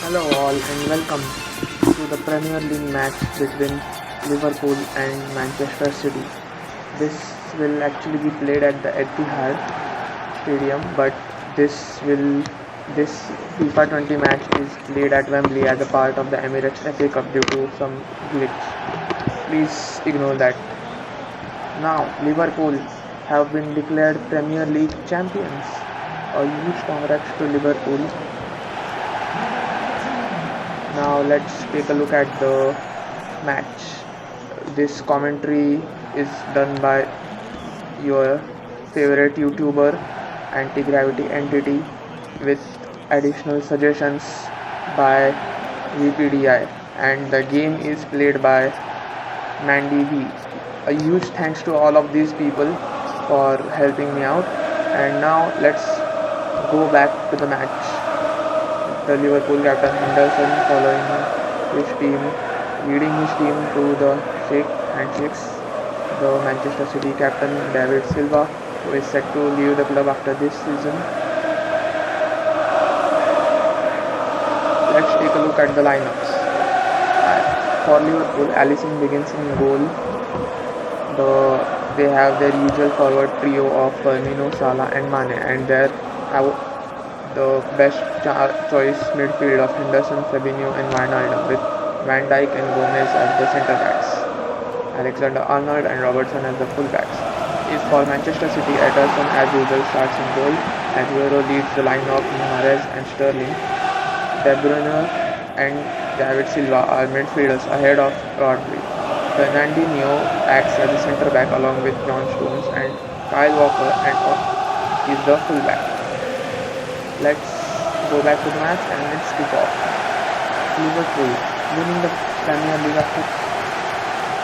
Hello all and welcome to the Premier League match between Liverpool and Manchester City. This will actually be played at the Etihad Stadium, but this FIFA 20 match is played at Wembley as a part of the Emirates FA Cup due to some glitch. Please ignore that. Now Liverpool have been declared Premier League champions. A huge congrats to Liverpool. Now let's take a look at the match. This commentary is done by your favorite YouTuber, Anti-Gravity Entity, with additional suggestions by VPDI, and the game is played by Mandy V. A huge thanks to all of these people for helping me out. And now let's go back to the match. The Liverpool captain Henderson following his team, leading his team to the handshakes. The Manchester City captain David Silva, who is set to leave the club after this season. Let's take a look at the lineups. For Liverpool, Alisson begins in goal. They have their usual forward trio of Firmino, Salah and Mane, and their the best choice midfield of Henderson, Fabinho and Wijnaldum, with Van Dijk and Gomez as the centre backs, Alexander-Arnold and Robertson as the full backs. Is for Manchester City, Ederson as usual starts in goal. Aguero leads the line of Mahrez and Sterling. De Bruyne and David Silva are midfielders ahead of Rodri. Fernandinho acts as a centre back along with John Stones, and Kyle Walker is the full back. Let's go back to the match and let's kick off. Liverpool winning the Premier League after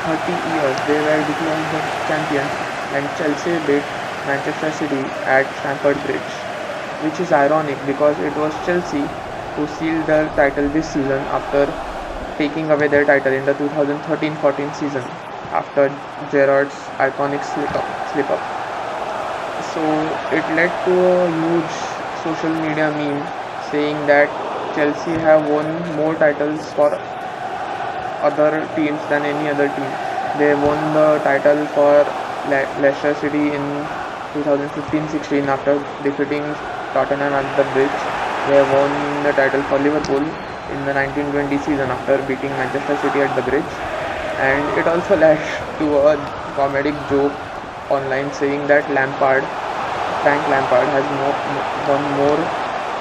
30 years. They were declared the champions, and Chelsea beat Manchester City at Stamford Bridge, which is ironic because it was Chelsea who sealed their title this season after taking away their title in the 2013-14 season after Gerrard's iconic slip up. So it led to a huge social media meme saying that Chelsea have won more titles for other teams than any other team. They won the title for Leicester City in 2015-16 after defeating Tottenham at the Bridge. They won the title for Liverpool in the 1920 season after beating Manchester City at the Bridge. And it also led to a comedic joke online saying that Frank Lampard has won more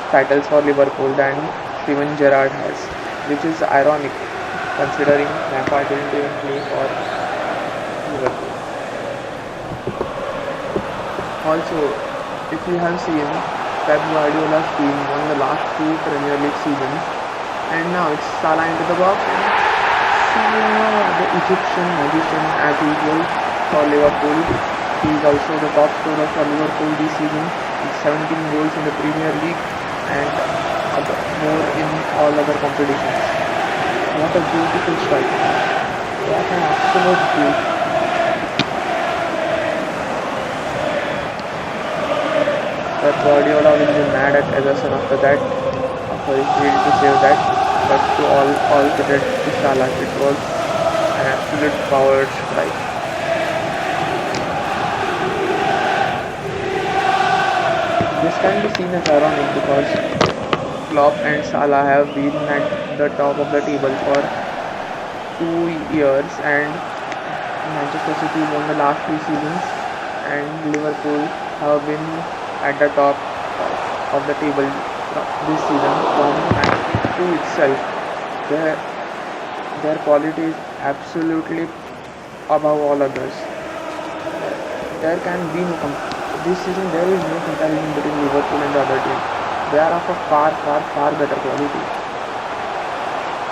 titles for Liverpool than Steven Gerrard has, which is ironic considering Lampard didn't even play for Liverpool. Also, if you have seen, Pep Guardiola's team won the last 2 Premier League seasons, and now it's Salah into the box and Salah, the Egyptian magician as usual for Liverpool. He is also the top scorer for Liverpool this season with 17 goals in the Premier League and more in all other competitions. What a beautiful strike. What an absolute beauty. Pep Guardiola will be mad at Ederson after that, after he failed to save that, but to all credit to Salah, it was an absolute powered strike. This can be seen as ironic because Klopp and Salah have been at the top of the table for 2 years, and Manchester City won the last 2 seasons, and Liverpool have been at the top of the table this season from match 2 itself. Their quality is absolutely above all others. There can be this season there is no comparison between Liverpool and the other team. They are of a far better quality.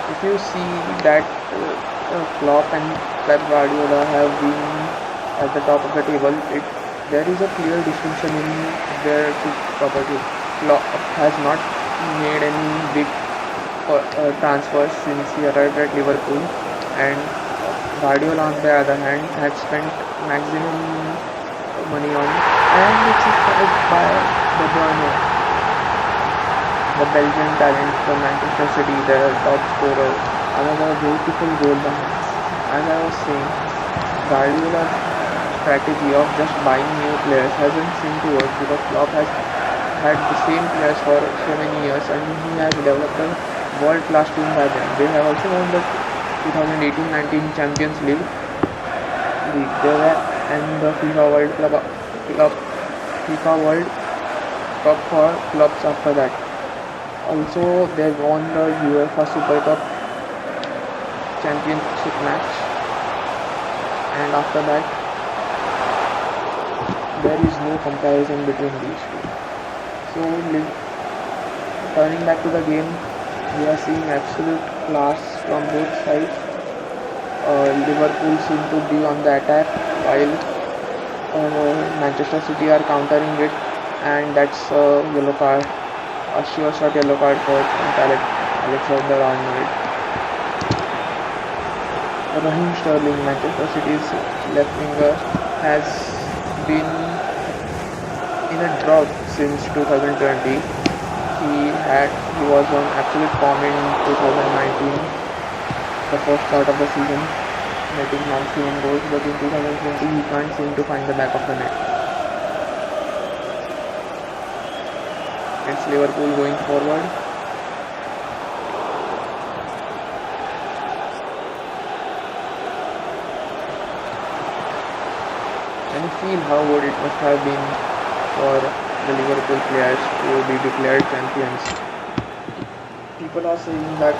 If you see that Klopp and Pep Guardiola have been at the top of the table, there is a clear distinction in their two properties. Klopp has not made any big transfers since he arrived at Liverpool, and Guardiola on the other hand has spent maximum money on, and it's a strike by De Bruyne. The Belgian talent from Manchester City, their top scorer, another beautiful goal by him. As I was saying, Guardiola's strategy of just buying new players hasn't seemed to work because Klopp has had the same players for so many years and he has developed a world-class team by them. They have also won the 2018-19 Champions League. They were and the FIFA World Cup for clubs after that. Also, they won the UEFA Super Cup championship match, and after that, there is no comparison between these two. So, turning back to the game, we are seeing absolute class from both sides. Liverpool seem to be on the attack while Manchester City are countering it, and that's a yellow card, a sure shot yellow card for Alexander Arnold. Raheem Sterling, Manchester City's left winger, has been in a drought since 2020. He was on absolute form in 2019, the first start of the season, netting 91 goals, but in 2020 he can't seem to find the back of the net. It's Liverpool going forward. And you feel how good it must have been for the Liverpool players to be declared champions. People are saying that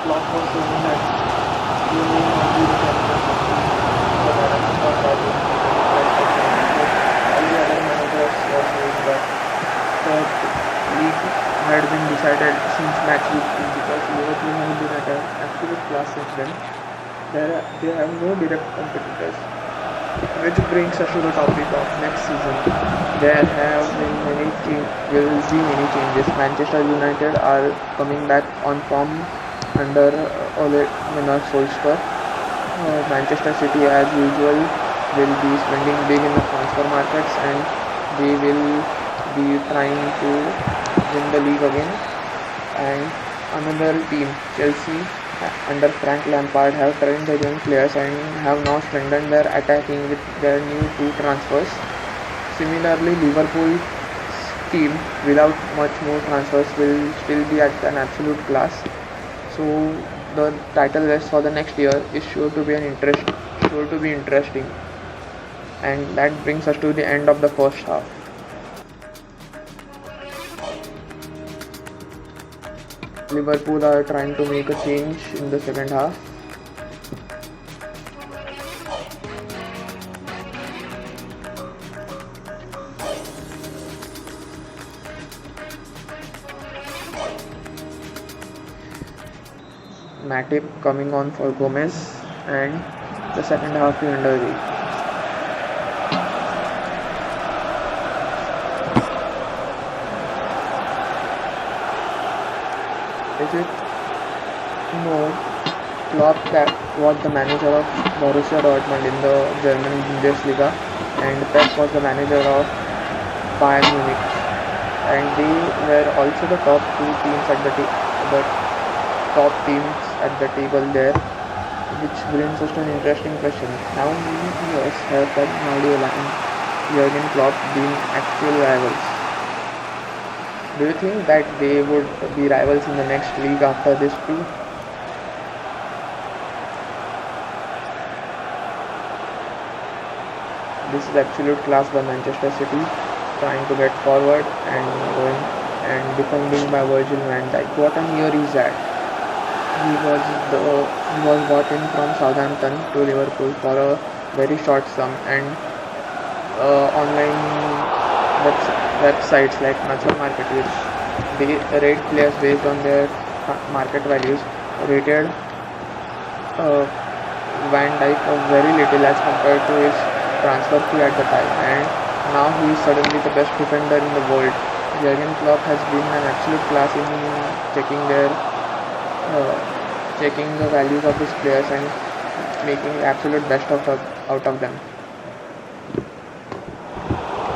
Klopp was saying that you may not be the champions of the league, but I am not that good. All the other managers were saying that the league had been decided since match week 2 because Liverpool have been at an absolute class since then. They have no direct competitors. Which brings us to the topic of next season. There have been many changes. Manchester United are coming back on form under Ole Gunnar Solskjaer. Manchester City, as usual, will be spending big in the transfer markets and they will be trying to win the league again. And another team, Chelsea, under Frank Lampard, have trained their young players and have now strengthened their attacking with their new 2 transfers. Similarly, Liverpool's team, without much more transfers, will still be at an absolute class. So the title race for the next year is sure to be interesting. And that brings us to the end of the first half. Liverpool are trying to make a change in the second half. Matip coming on for Gomez, and the second half is underway. Is it? No. Klopp was the manager of Borussia Dortmund in the German Bundesliga, and Pep was the manager of Bayern Munich. And they were also the top 2 teams at the table there, which brings us to an interesting question. How many years have Pep Guardiola and Jurgen Klopp been actual rivals? Do you think that they would be rivals in the next league after this too? This is absolute class by Manchester City, trying to get forward and going and defending by Virgil van Dijk. What a year is that? He was bought in from Southampton to Liverpool for a very short sum, and online websites like Transfer Market, which they rate players based on their market values, rated Van Dijk very little as compared to his transfer fee at the time, and now he is suddenly the best defender in the world. Jurgen Klopp has been an absolute class in checking the values of his players and making the absolute best out of them.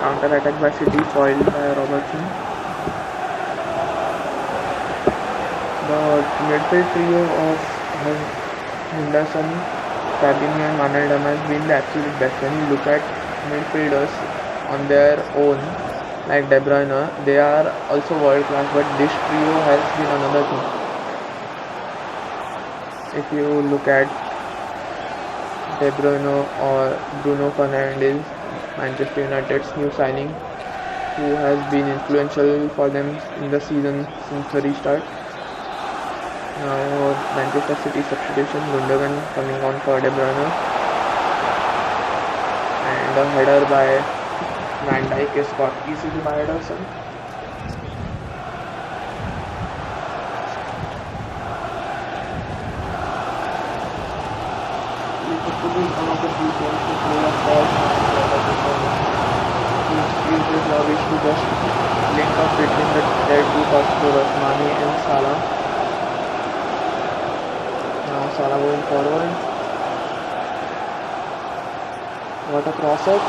Counter attack by City foiled by Robertson. The midfield trio of Henderson, Fabinho and Wijnaldum has been the absolute best. When you look at midfielders on their own, like De Bruyne, they are also world class, but this trio has been another thing. If you look at De Bruyne or Bruno Fernandes, Manchester United's new signing, who has been influential for them in the season since the restart. Now Manchester City substitution, Gundogan coming on for De Bruyne, and a header by Van Dijk is caught easily by Ederson. Liverpool is one of the few teams to play a false nine at the moment. He uses rubbish to just link up between their two top scorers, Mane and Salah. Now Salah going forward. What a cross-up.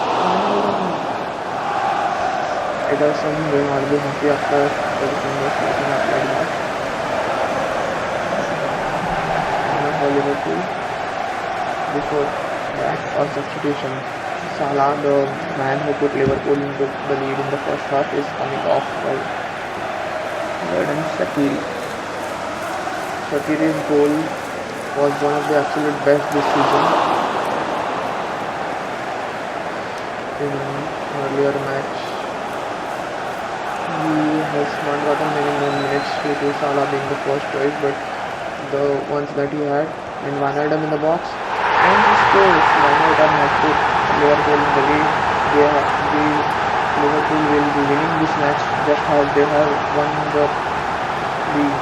Ederson will not be happy after the defenders catching up like that. And for Liverpool, before that, or substitution, Salah, the man who put Liverpool into the lead in the first half, is coming off by Jordan Shaqiri. Shaqiri's goal was one of the absolute best this season. In earlier match, he has not gotten many more minutes due to Salah being the first choice, but the ones that he had, and Wijnaldum in the box, and he scores. Wijnaldum has put Liverpool in the lead. Liverpool will be winning this match just as they have won the league.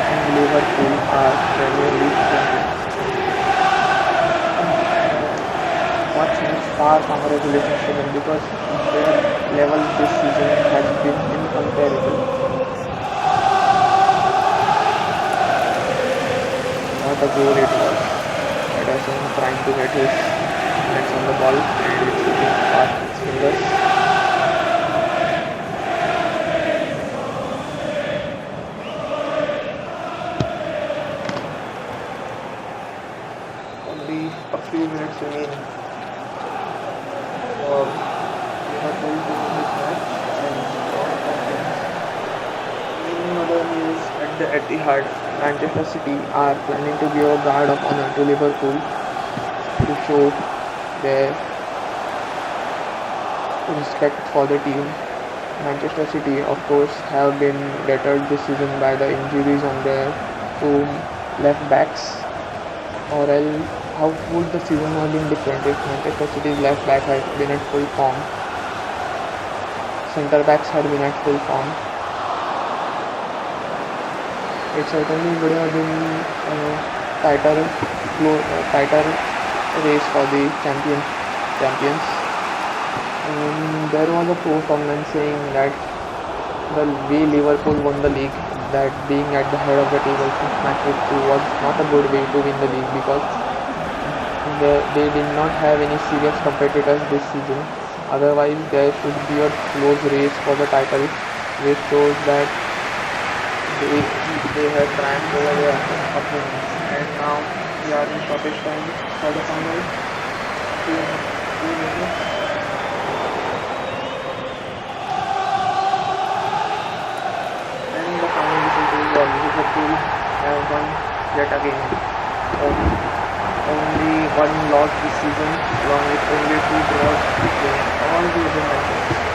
And Liverpool are Premier League champions. What seems far congratulations to them, because their level this season has been incomparable. What a goal it was. Ederson trying to get his hands on the ball and it's slipping past his fingers. Only a few minutes remain for Liverpool to win this match, and in other news, at the Etihad, Manchester City are planning to give a guard of honor to Liverpool to show their respect for the team. Manchester City, of course, have been deterred this season by the injuries on their two left backs, or else how would the season have been different if Manchester City's left back had been at full form, centre backs had been at full form. It certainly would have been a tighter race for the champions. There was a post online saying that the way Liverpool won the league, that being at the head of the table since match week 2 was not a good way to win the league, because they did not have any serious competitors this season. Otherwise, there should be a close race for the title, which shows that they have triumphed over their opponents. And now we are in stoppage time for the final 2 minutes. And the final whistle goes on. Liverpool have won yet again. Only one loss this season, along with only 2 draws between all the other matches.